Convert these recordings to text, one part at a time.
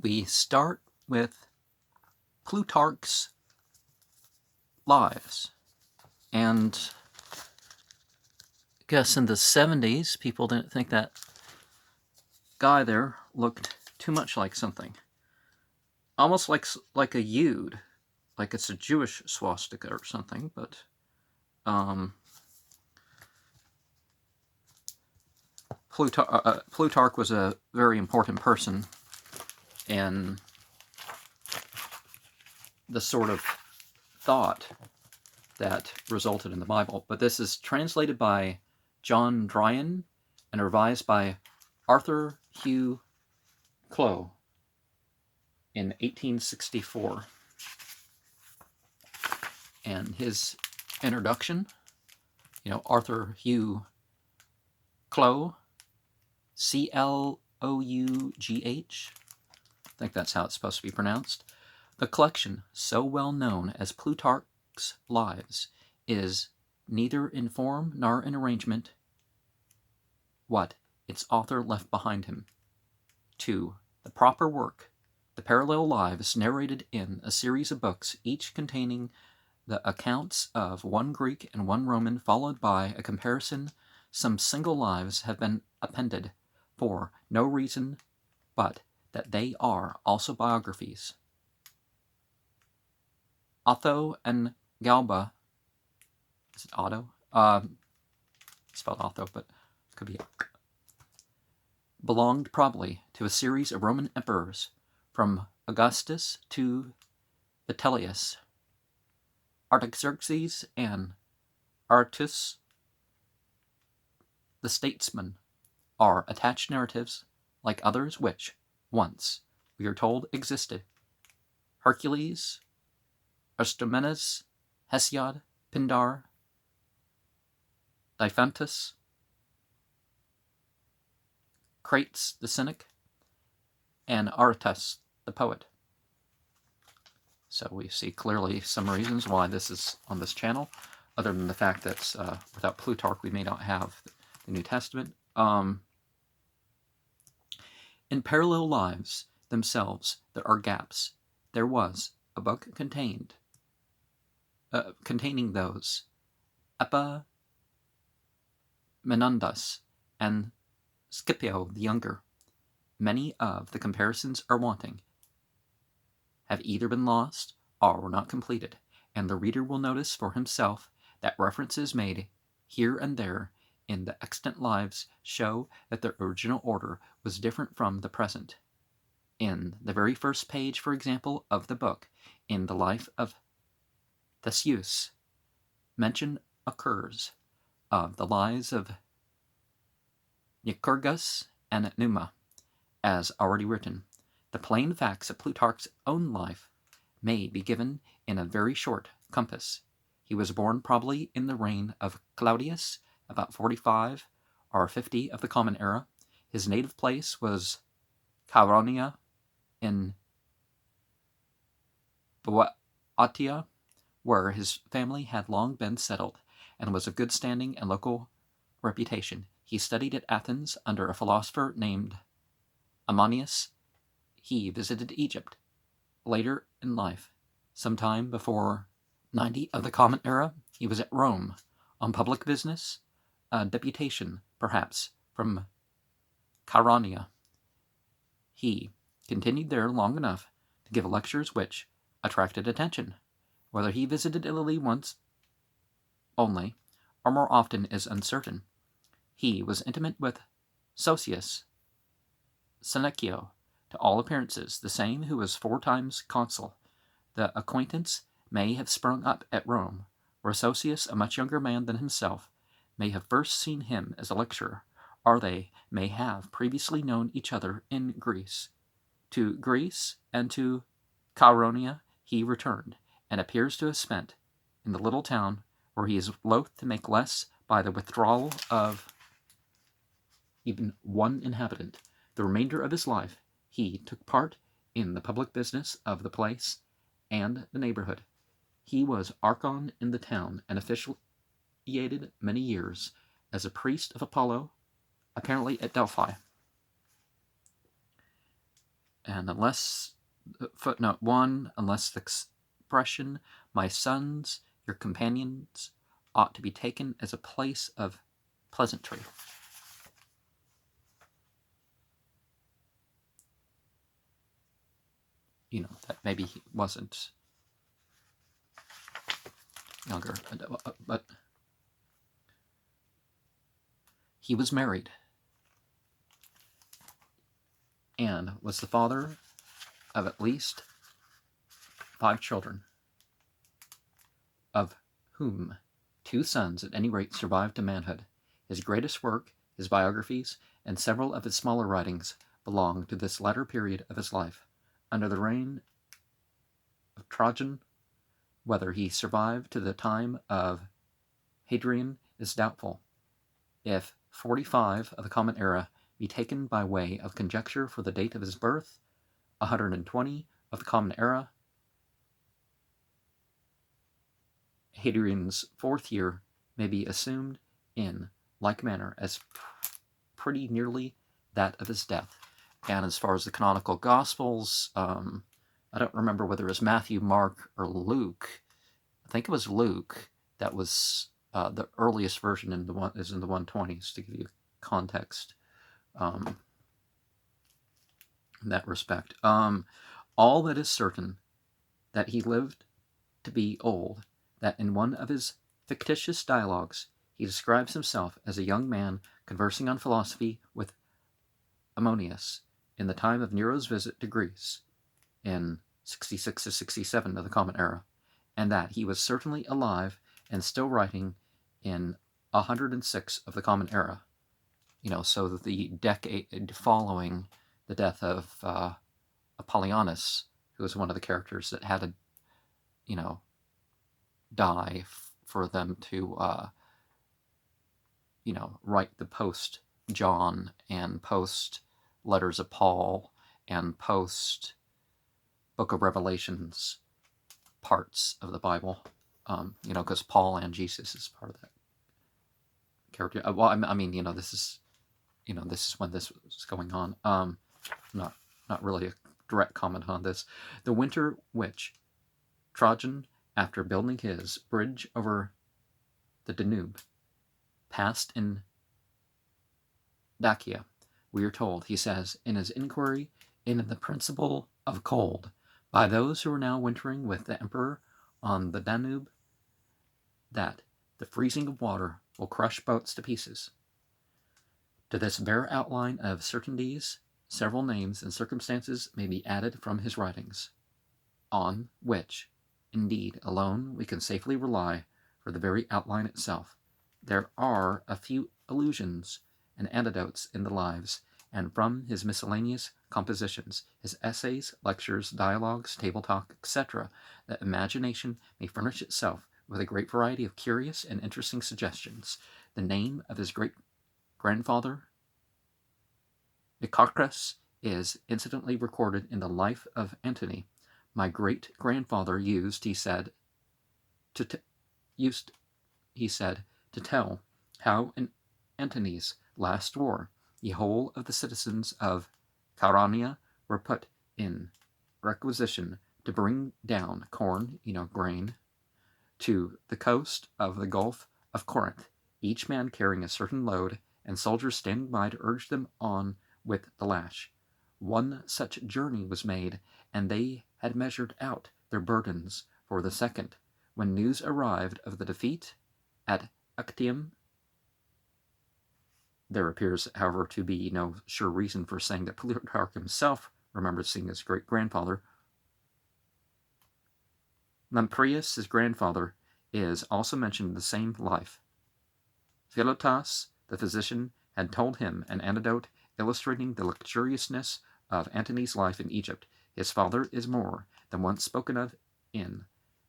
we start with Plutarch's lives. And I guess in the 70s, people didn't think that guy there looked too much like something. Almost like a Yud, like it's a Jewish swastika or something, but Plutarch was a very important person in the sort of thought that resulted in the Bible. But this is translated by John Dryden and revised by Arthur Hugh Clough in 1864. And his introduction, Arthur Hugh Clough, Clough, I think that's how it's supposed to be pronounced. The collection, so well known as Plutarch's Lives, is neither in form nor in arrangement what its author left behind him. 2. The proper work, the parallel lives narrated in a series of books, each containing the accounts of one Greek and one Roman, followed by a comparison. Some single lives have been appended for no reason but that they are also biographies. Otho and Galba, is it Otto? Spelled Otho, but it could be, belonged probably to a series of Roman emperors from Augustus to Vitellius. Artaxerxes and Aratus, the statesman, are attached narratives like others which, once, we are told existed. Hercules, Aristomenes, Hesiod, Pindar, Diophantus, Crates the cynic, and Aratus the poet. So we see clearly some reasons why this is on this channel, other than the fact that without Plutarch we may not have the New Testament. In parallel lives themselves there are gaps. There was a book containing those Epaminondas and Scipio the Younger. Many of the comparisons are wanting, have either been lost or were not completed, and the reader will notice for himself that references made here and there in the extant lives show that their original order was different from the present. In the very first page, for example, of the book, in the life of Theseus, mention occurs of the lives of Lycurgus and Numa, as already written. The plain facts of Plutarch's own life may be given in a very short compass. He was born probably in the reign of Claudius, about 45 or 50 of the Common Era. His native place was Chaeronea in Boeotia, where his family had long been settled and was of good standing and local reputation. He studied at Athens under a philosopher named Ammonius. He visited Egypt later in life. Sometime before 90 of the Common Era, he was at Rome on public business, a deputation, perhaps, from Chaeronea. He continued there long enough to give lectures which attracted attention. Whether he visited Italy once only, or more often, is uncertain. He was intimate with Sosius Senecio, to all appearances the same who was 4 times consul. The acquaintance may have sprung up at Rome, where Sosius, a much younger man than himself, may have first seen him as a lecturer, or they may have previously known each other in Greece. To Greece and to Chaeronea he returned, and appears to have spent, in the little town where he is loath to make less by the withdrawal of even one inhabitant, the remainder of his life. He took part in the public business of the place and the neighborhood. He was archon in the town and officiated many years as a priest of Apollo, apparently at Delphi. And unless, footnote 1, unless the expression, my sons, your companions, ought to be taken as a place of pleasantry. That maybe he wasn't younger, but he was married and was the father of at least 5 children, of whom 2 sons at any rate survived to manhood. His greatest work, his biographies, and several of his smaller writings belong to this latter period of his life. Under the reign of Trajan, whether he survived to the time of Hadrian is doubtful. If 45 of the Common Era be taken by way of conjecture for the date of his birth, 120 of the Common Era, Hadrian's 4th year, may be assumed in like manner as pretty nearly that of his death. And as far as the canonical Gospels, I don't remember whether it was Matthew, Mark, or Luke. I think it was Luke that was the earliest version is in the 120s, to give you context in that respect. All that is certain, that he lived to be old, that in one of his fictitious dialogues he describes himself as a young man conversing on philosophy with Ammonius in the time of Nero's visit to Greece in 66 to 67 of the Common Era, and that he was certainly alive and still writing in 106 of the Common Era. So the decade following the death of Apollonius, who was one of the characters that had to, die for them to, write the post John and post letters of Paul and post Book of Revelations parts of the Bible, because Paul and Jesus is part of that character. Well, I mean, this is when this was going on. Not really a direct comment on this. The winter which Trajan, after building his bridge over the Danube, passed in Dacia, we are told, he says, in his inquiry into the principle of cold, by those who are now wintering with the emperor on the Danube, that the freezing of water will crush boats to pieces. To this bare outline of certainties, several names and circumstances may be added from his writings, on which, indeed, alone we can safely rely for the very outline itself. There are a few allusions and anecdotes in the lives, and from his miscellaneous compositions, his essays, lectures, dialogues, table talk, etc., that imagination may furnish itself with a great variety of curious and interesting suggestions. The name of his great-grandfather, Nicarchus, is incidentally recorded in the life of Antony. My great-grandfather used, he said, to tell how in Antony's last war the whole of the citizens of Chaeronea were put in requisition to bring down corn, grain, to the coast of the Gulf of Corinth, each man carrying a certain load, and soldiers standing by to urge them on with the lash. One such journey was made, and they had measured out their burdens for the second, when news arrived of the defeat at Actium. There appears, however, to be no sure reason for saying that Plutarch himself remembered seeing his great-grandfather. Lamprius, his grandfather, is also mentioned in the same life. Philotas, the physician, had told him an anecdote illustrating the luxuriousness of Antony's life in Egypt. His father is more than once spoken of in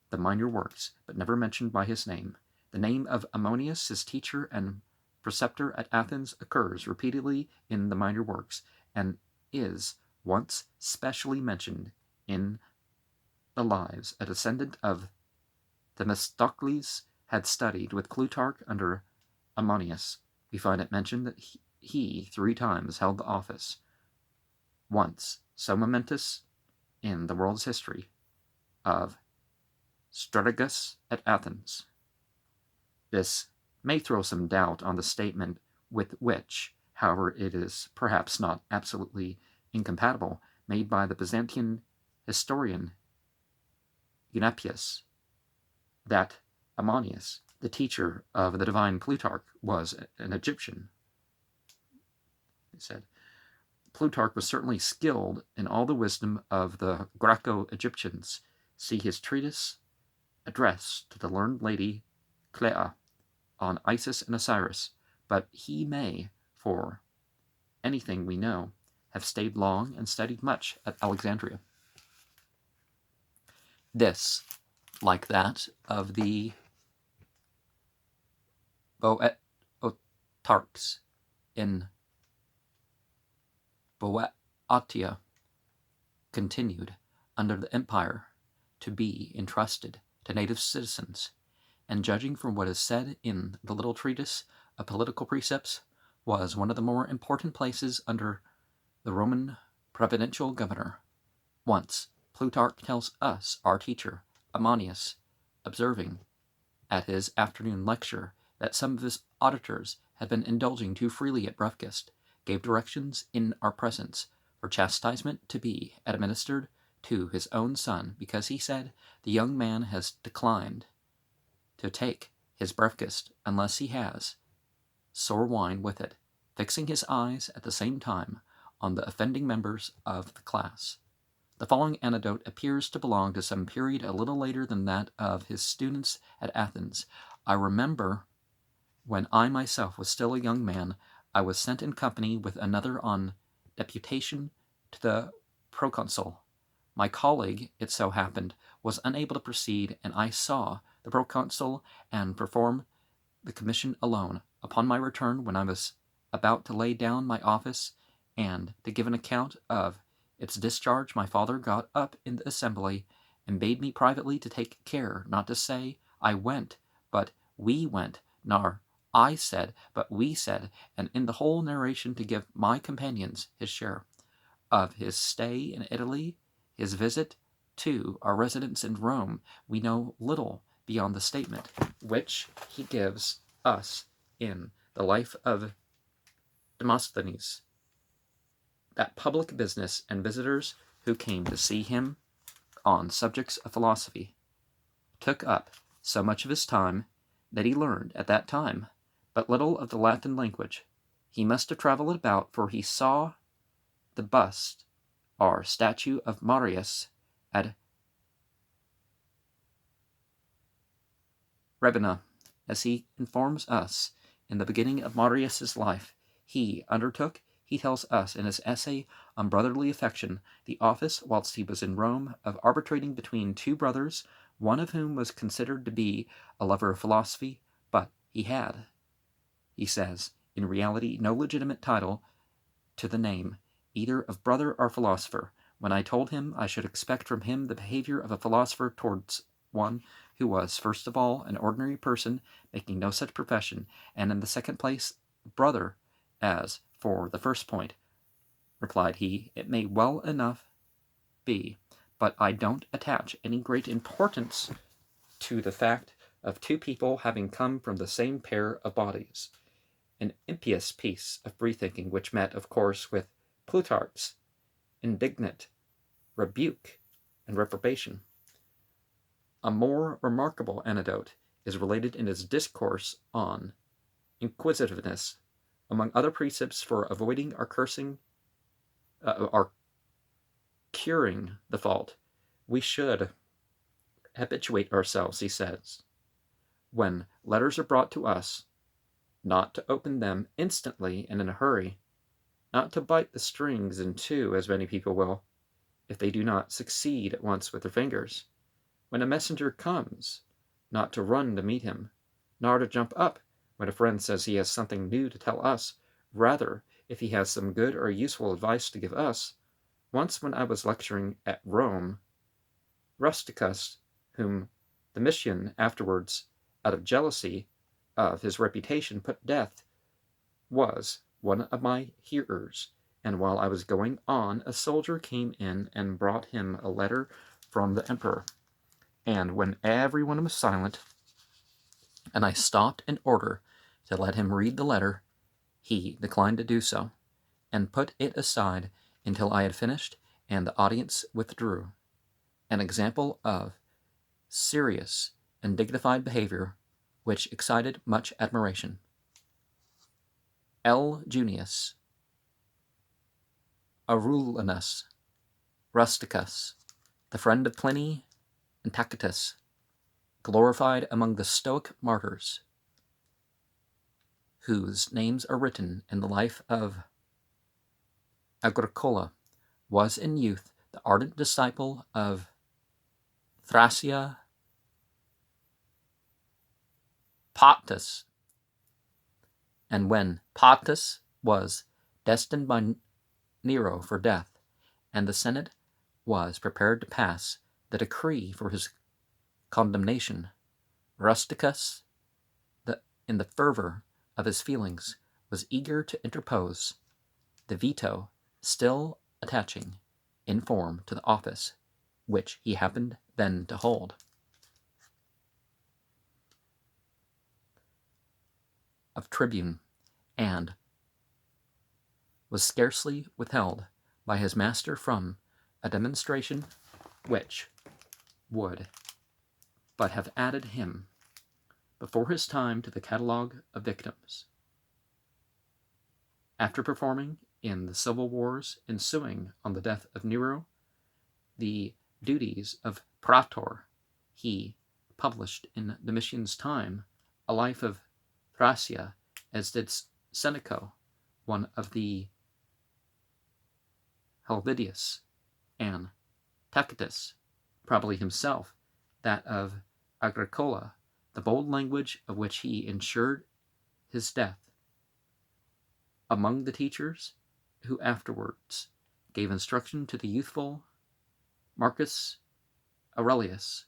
the minor works, but never mentioned by his name. The name of Ammonius, his teacher and preceptor at Athens, occurs repeatedly in the minor works, and is once specially mentioned in the lives. A descendant of Themistocles had studied with Plutarch under Ammonius. We find it mentioned that he 3 times held the office, once so momentous in the world's history of Strategos at Athens. This may throw some doubt on the statement with which, however, it is perhaps not absolutely incompatible, made by the Byzantine historian Eunapius, that Ammonius, the teacher of the divine Plutarch, was an Egyptian. He said, Plutarch was certainly skilled in all the wisdom of the Graeco-Egyptians. See his treatise addressed to the learned lady Clea on Isis and Osiris, but he may, for anything we know, have stayed long and studied much at Alexandria. This, like that of the Boeotarchs in Boeotia, continued under the empire to be entrusted to native citizens, and judging from what is said in the little treatise of political precepts, was one of the more important places under the Roman providential governor. Once, Plutarch tells us, our teacher, Ammonius, observing at his afternoon lecture that some of his auditors had been indulging too freely at breakfast, gave directions in our presence for chastisement to be administered to his own son, because he said the young man has declined to take his breakfast unless he has sour wine with it, fixing his eyes at the same time on the offending members of the class. The following anecdote appears to belong to some period a little later than that of his students at Athens. I remember when I myself was still a young man, I was sent in company with another on deputation to the proconsul. My colleague, it so happened, was unable to proceed, and I saw the proconsul and perform the commission alone. Upon my return, when I was about to lay down my office and to give an account of its discharge, my father got up in the assembly and bade me privately to take care not to say I went, but we went, nor I said, but we said, and in the whole narration to give my companions his share of his stay in Italy, his visit to our residence in Rome. We know little beyond the statement which he gives us in the life of Demosthenes, that public business and visitors who came to see him on subjects of philosophy took up so much of his time that he learned at that time but little of the Latin language. He must have traveled about, for he saw the bust or statue of Marius at Ravenna. As he informs us in the beginning of Marius's life, he undertook, he tells us in his essay on brotherly affection, the office, whilst he was in Rome, of arbitrating between two brothers, one of whom was considered to be a lover of philosophy, but he had, he says, in reality no legitimate title to the name, either of brother or philosopher. When I told him I should expect from him the behavior of a philosopher towards one who was, first of all, an ordinary person, making no such profession, and in the second place, brother, as for the first point, replied he, it may well enough be, but I don't attach any great importance to the fact of two people having come from the same pair of bodies. An impious piece of free-thinking, which met, of course, with Plutarch's indignant rebuke and reprobation. A more remarkable anecdote is related in his discourse on inquisitiveness. Among other precepts for avoiding or curing the fault, we should habituate ourselves, he says, when letters are brought to us, not to open them instantly and in a hurry, not to bite the strings in two, as many people will, if they do not succeed at once with their fingers. When a messenger comes, not to run to meet him, nor to jump up when a friend says he has something new to tell us, rather, if he has some good or useful advice to give us. Once when I was lecturing at Rome, Rusticus, whom Domitian afterwards, out of jealousy of his reputation, put to death, was one of my hearers, And while I was going on, a soldier came in and brought him a letter from the emperor. And when everyone was silent, and I stopped in order to let him read the letter, he declined to do so, and put it aside until I had finished, and the audience withdrew. An example of serious and dignified behavior which excited much admiration. L. Junius Arulenus Rusticus, the friend of Pliny and Tacitus, glorified among the Stoic martyrs, whose names are written in the life of Agricola, was in youth the ardent disciple of Thrasea Pactus, and when Pactus was destined by Nero for death, and the Senate was prepared to pass the decree for his condemnation, Rusticus, in the fervor of his feelings, was eager to interpose, the veto still attaching in form to the office which he happened then to hold. Of tribune, and was scarcely withheld by his master from a demonstration which would but have added him before his time to the catalogue of victims. After performing in the civil wars ensuing on the death of Nero the duties of praetor, he published in Domitian's time a life of Thrasea, as did Senecio, one of the Helvidius, and Tacitus, probably himself, that of Agricola, the bold language of which he ensured his death. Among the teachers who afterwards gave instruction to the youthful Marcus Aurelius,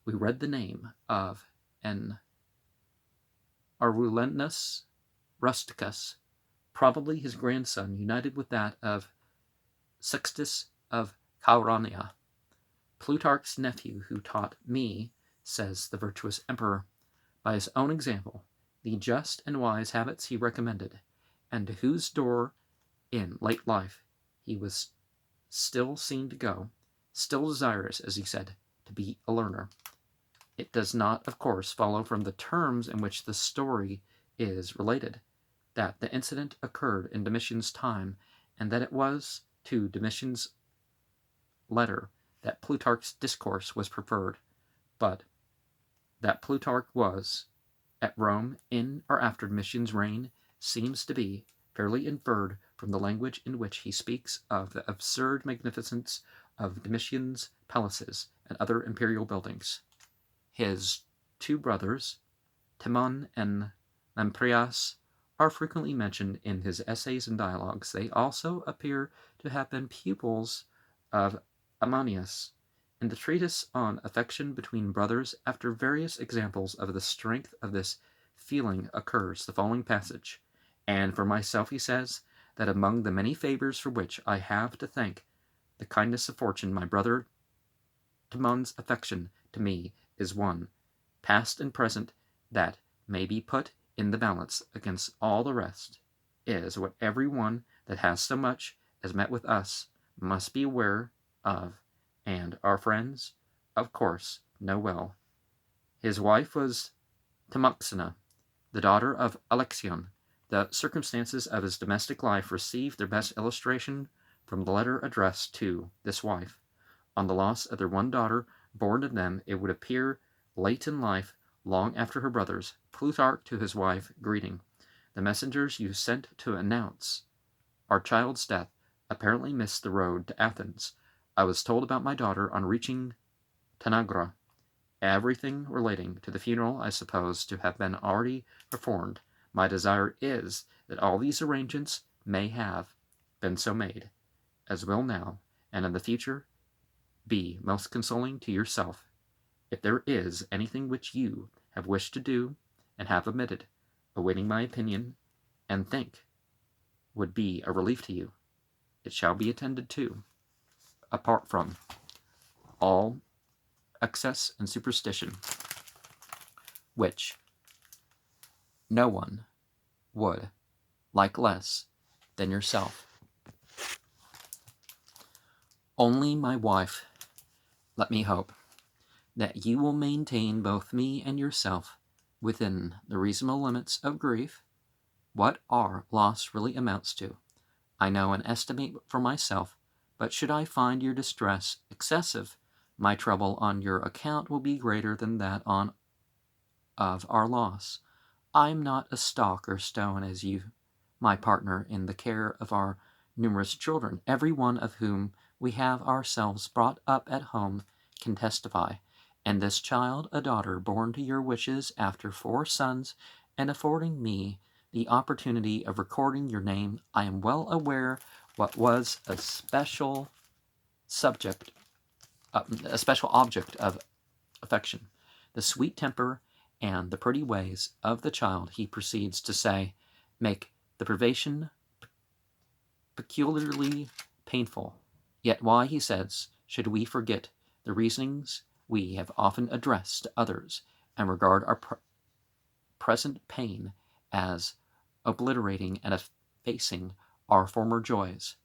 we read the name of an Arulenus Rusticus, probably his grandson, united with that of Sextus of Chaeronea, Plutarch's nephew, who taught me, says the virtuous emperor, by his own example, the just and wise habits he recommended, and to whose door in late life he was still seen to go, still desirous, as he said, to be a learner. It does not, of course, follow from the terms in which the story is related, that the incident occurred in Domitian's time, and that it was to Domitian's letter that Plutarch's discourse was preferred, but that Plutarch was at Rome in or after Domitian's reign seems to be fairly inferred from the language in which he speaks of the absurd magnificence of Domitian's palaces and other imperial buildings. His two brothers, Timon and Lamprias, are frequently mentioned in his essays and dialogues. They also appear to have been pupils of Ammonius. In the treatise on affection between brothers, after various examples of the strength of this feeling occurs the following passage: "And for myself," he says, "that among the many favors for which I have to thank the kindness of fortune, my brother Timon's affection to me is one, past and present, that may be put in the balance against all the rest, is what every one that has so much as met with us must be aware of, and our friends, of course, know well. His wife was Timoxena, the daughter of Alexion. The circumstances of his domestic life receive their best illustration from the letter addressed to this wife. On the loss of their one daughter born to them, it would appear late in life, long after her brothers, Plutarch to his wife, greeting: the messengers you sent to announce our child's death apparently missed the road to Athens. I was told about my daughter on reaching Tanagra. Everything relating to the funeral I suppose to have been already performed. My desire is that all these arrangements may have been so made, as will now, and in the future, be most consoling to yourself. If there is anything which you have wished to do and have omitted, awaiting my opinion, and think would be a relief to you, it shall be attended to, apart from all excess and superstition, which no one would like less than yourself. Only, my wife, let me hope that you will maintain both me and yourself within the reasonable limits of grief, what our loss really amounts to. I know and estimate for myself, but should I find your distress excessive, my trouble on your account will be greater than that of our loss. I am not a stock or stone as you, my partner in the care of our numerous children, every one of whom we have ourselves brought up at home, can testify. And this child, a daughter, born to your wishes after 4 sons, and affording me the opportunity of recording your name, I am well aware what was a special object of affection, the sweet temper and the pretty ways of the child. He proceeds to say, make the privation peculiarly painful. Yet why, he says, should we forget the reasonings we have often addressed to others, and regard our present pain as obliterating and effacing our former joys?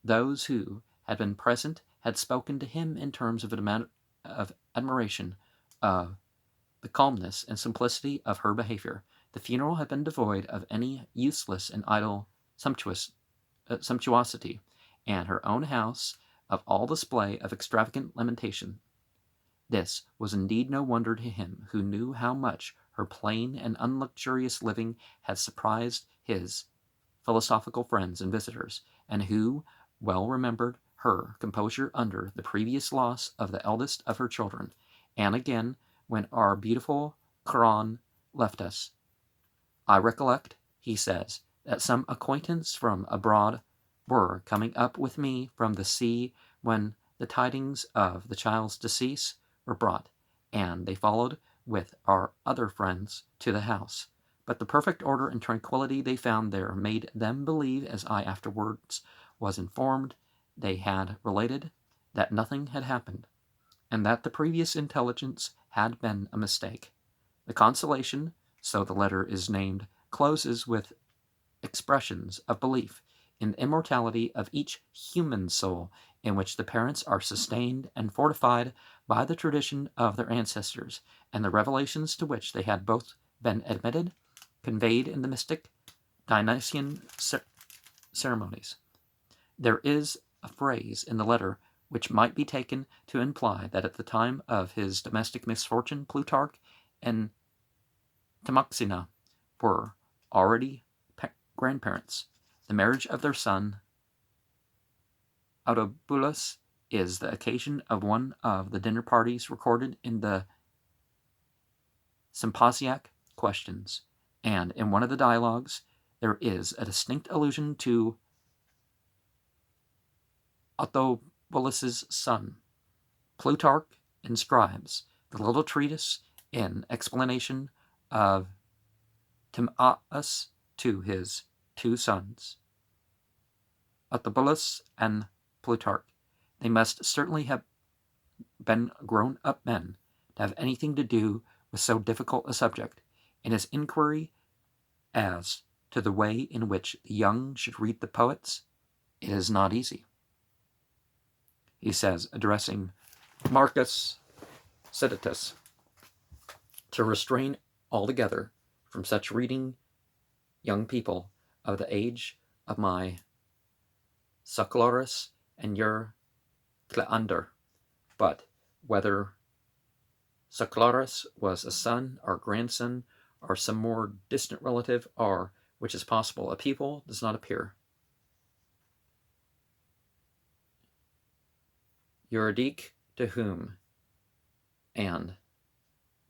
Those who had been present had spoken to him in terms of admiration of the calmness and simplicity of her behavior. The funeral had been devoid of any useless and idle sumptuosity, and her own house of all display of extravagant lamentation. This was indeed no wonder to him, who knew how much her plain and unluxurious living had surprised his philosophical friends and visitors, and who well remembered her composure under the previous loss of the eldest of her children. And again, when our beautiful Charon left us, I recollect, he says, that some acquaintance from abroad were coming up with me from the sea when the tidings of the child's decease were brought, and they followed with our other friends to the house. But the perfect order and tranquillity they found there made them believe, as I afterwards was informed they had related, that nothing had happened, and that the previous intelligence had been a mistake. The consolation, so the letter is named, closes with expressions of belief in the immortality of each human soul, in which the parents are sustained and fortified by the tradition of their ancestors, and the revelations to which they had both been admitted, conveyed in the mystic Dionysian ceremonies. There is a phrase in the letter which might be taken to imply that at the time of his domestic misfortune, Plutarch and Timoxena were already grandparents. The marriage of their son, Autobulus, is the occasion of one of the dinner parties recorded in the Symposiac Questions, and in one of the dialogues there is a distinct allusion to Autobulus's son. Plutarch inscribes the little treatise in explanation of Timaeus to his 2 sons, Autobulus and Plutarch. They must certainly have been grown-up men to have anything to do with so difficult a subject. In his inquiry as to the way in which the young should read the poets, it is not easy. He says, addressing Marcus Sedatus, to restrain altogether from such reading young people of the age of my Succlorus and your Cleander. But whether Succlorus was a son or grandson or some more distant relative, or, which is possible, a pupil, does not appear. Eurydice, to whom, and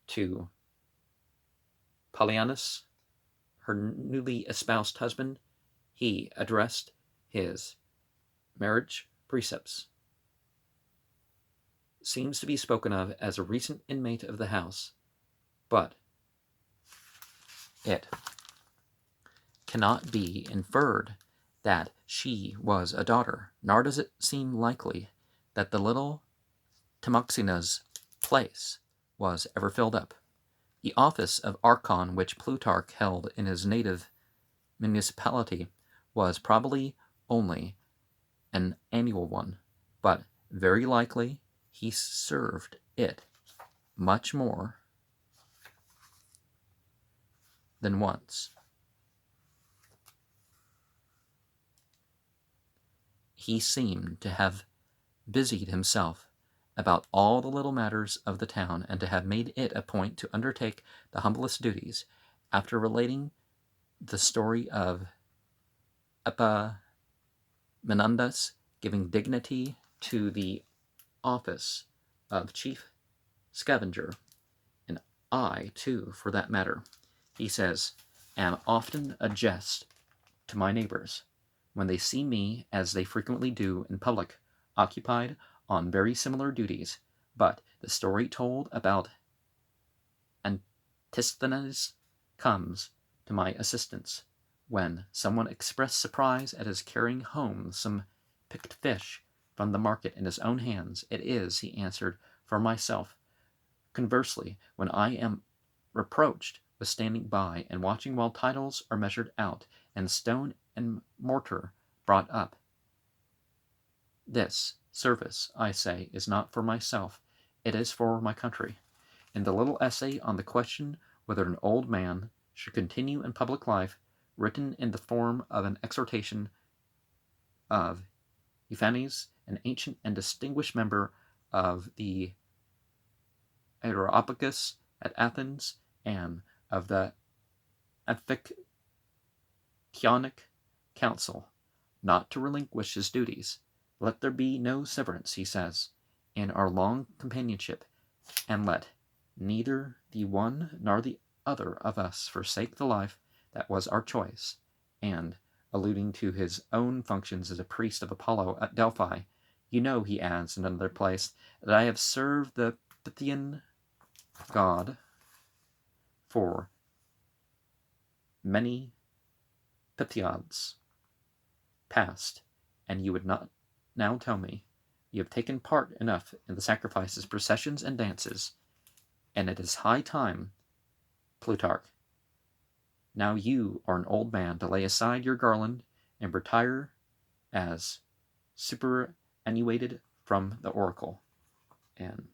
to Polyaenus, her newly espoused husband, he addressed his marriage precepts, seems to be spoken of as a recent inmate of the house, but it cannot be inferred that she was a daughter, nor does it seem likely that the little Timoxena's place was ever filled up. The office of Archon, which Plutarch held in his native municipality, was probably only an annual one, but very likely he served it much more than once. He seemed to have busied himself about all the little matters of the town, and to have made it a point to undertake the humblest duties. After relating the story of Epaminondas giving dignity to the office of chief scavenger, and I, too, for that matter, he says, am often a jest to my neighbors, when they see me, as they frequently do in public, occupied on very similar duties, but the story told about Antisthenes comes to my assistance, when someone expressed surprise at his carrying home some picked fish from the market in his own hands. It is, he answered, for myself. Conversely, when I am reproached with standing by and watching while titles are measured out and stone and mortar brought up, this service, I say, is not for myself, it is for my country. In the little essay on the question whether an old man should continue in public life, written in the form of an exhortation of Euphanes, an ancient and distinguished member of the Areopagus at Athens, and of the Amphictyonic Council, not to relinquish his duties. Let there be no severance, he says, in our long companionship, and let neither the one nor the other of us forsake the life that was our choice. And, alluding to his own functions as a priest of Apollo at Delphi, you know, he adds in another place, that I have served the Pythian god for many Pythiads past, and you would not now tell me you have taken part enough in the sacrifices, processions, and dances, and it is high time, Plutarch, now you are an old man, to lay aside your garland and retire as superannuated from the oracle. And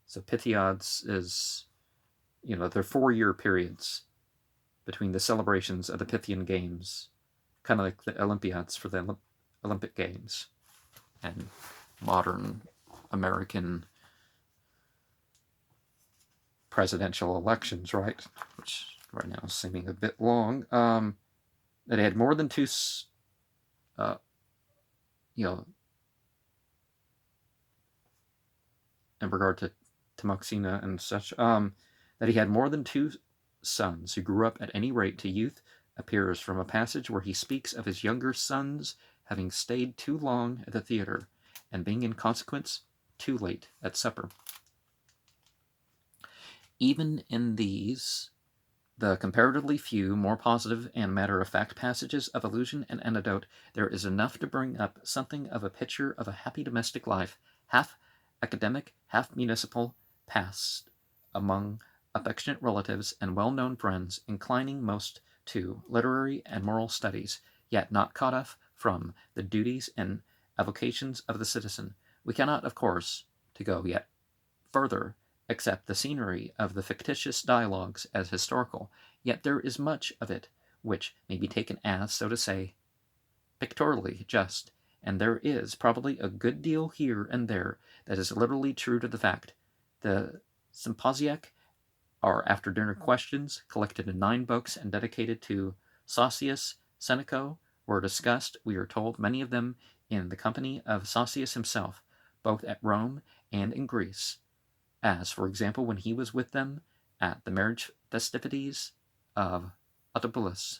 so Pythiads is, they're 4-year periods between the celebrations of the Pythian Games, kind of like the Olympiads for the Olympic Games, and modern American presidential elections, right? Which right now is seeming a bit long. That he had more than two, in regard to Timoxena and such, that he had more than 2 sons who grew up at any rate to youth, appears from a passage where he speaks of his younger sons having stayed too long at the theatre, and being in consequence too late at supper. Even in these, the comparatively few, more positive and matter-of-fact passages of allusion and anecdote, there is enough to bring up something of a picture of a happy domestic life, half academic, half municipal, passed among affectionate relatives and well-known friends, inclining most to literary and moral studies, yet not cut off from the duties and avocations of the citizen. We cannot, of course, to go yet further, accept the scenery of the fictitious dialogues as historical, yet there is much of it which may be taken as, so to say, pictorially just, and there is probably a good deal here and there that is literally true to the fact. The Symposiac are after-dinner questions, collected in 9 books and dedicated to Sosius Senecio, were discussed, we are told, many of them in the company of Sosius himself, both at Rome and in Greece, as, for example, when he was with them at the marriage festivities of Autobulus.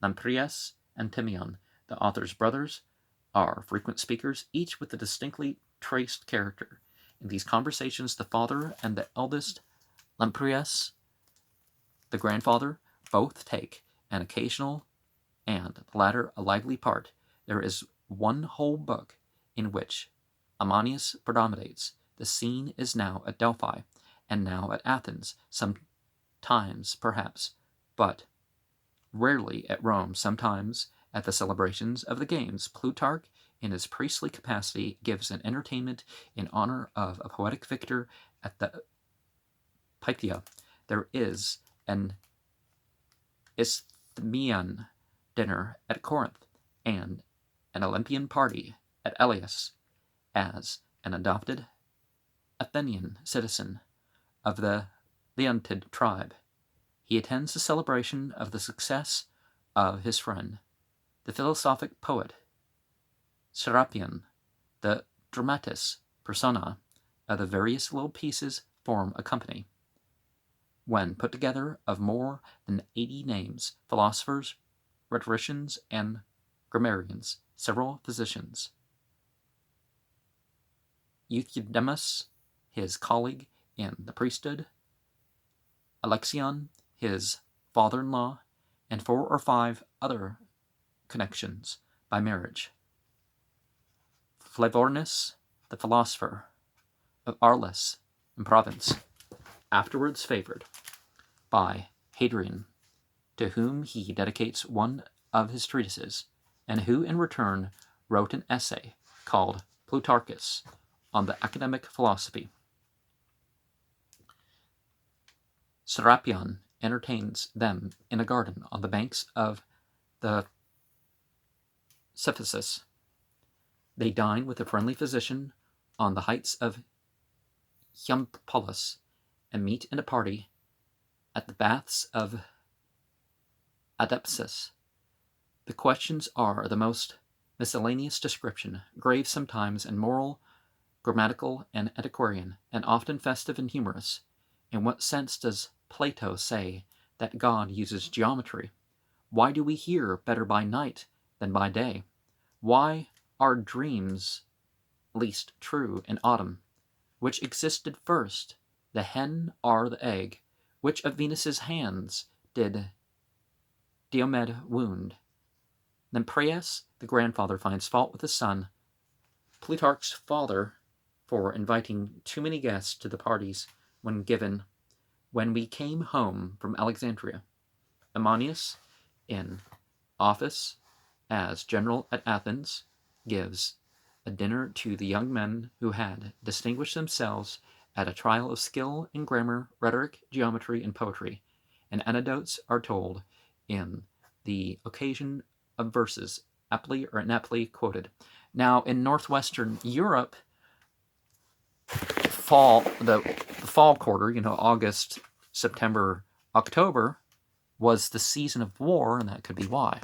Lamprias and Timion, the author's brothers, are frequent speakers, each with a distinctly traced character. In these conversations, the father and the eldest Lamprias, the grandfather, both take an occasional and the latter a lively part, there is one whole book in which Ammonius predominates. The scene is now at Delphi, and now at Athens, sometimes perhaps, but rarely at Rome, sometimes at the celebrations of the games. Plutarch, in his priestly capacity, gives an entertainment in honor of a poetic victor at the Pythia. There is an Isthmian dinner at Corinth, and an Olympian party at Elias. As an adopted Athenian citizen of the Leontid tribe, he attends the celebration of the success of his friend, the philosophic poet Serapion. The dramatis persona of the various little pieces form a company, when put together, of more than 80 names, philosophers, rhetoricians, and grammarians, several physicians. Euthydemus, his colleague in the priesthood, Alexion, his father-in-law, and 4 or 5 other connections by marriage. Flavornus, the philosopher of Arles in Provence, afterwards favored by Hadrian, to whom he dedicates one of his treatises, and who in return wrote an essay called Plutarchus on the academic philosophy. Serapion entertains them in a garden on the banks of the Cephisus. They dine with a friendly physician on the heights of Hyampolis, and meet in a party at the baths of Adepsus. The questions are the most miscellaneous description, grave sometimes and moral, grammatical and antiquarian, and often festive and humorous. In what sense does Plato say that God uses geometry? Why do we hear better by night than by day? Why are dreams least true in autumn? Which existed first, the hen or the egg? Which of Venus's hands did Diomed wound? Then Praeus, the grandfather, finds fault with his son, Plutarch's father, for inviting too many guests to the parties when we came home from Alexandria. Ammonius, in office as general at Athens, gives a dinner to the young men who had distinguished themselves at a trial of skill in grammar, rhetoric, geometry, and poetry, and anecdotes are told in the occasion of verses, aptly or inaptly quoted. Now, in northwestern Europe, the fall quarter, August, September, October, was the season of war, and that could be why.